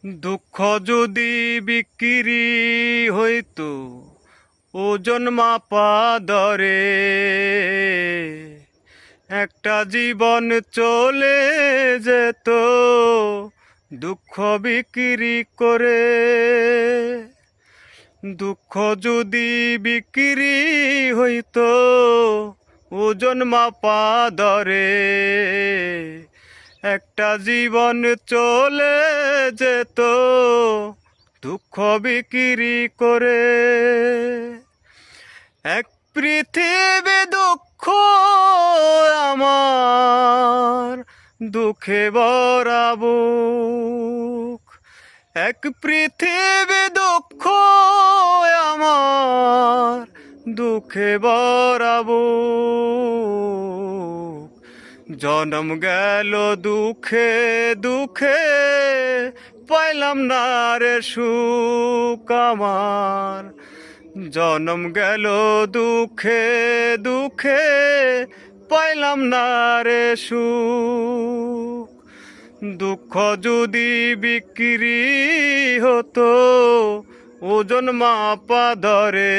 দুঃখ যদি বিক্রি হইতো ওজন মাপা দরে, একটা জীবন চলে যেত দুঃখ বিক্রি করে। দুঃখ যদি বিক্রি হইতো ওজন মাপা দরে, একটা জীবন চলে যেত দুঃখ বিক্রি করে। এক পৃথিবী দুঃখ আমার, দুঃখে ভরা বুক। এক পৃথিবী দুঃখ আমার, দুঃখে ভরা বুক। জনম গেল দুঃখে দুঃখে, পাইলাম না রে সুখ আমার। জনম গেল দুঃখে দুঃখে, পাইলাম না রে সুখ। দুঃখ যদি বিক্রি হতো ওজন মাপা ধরে,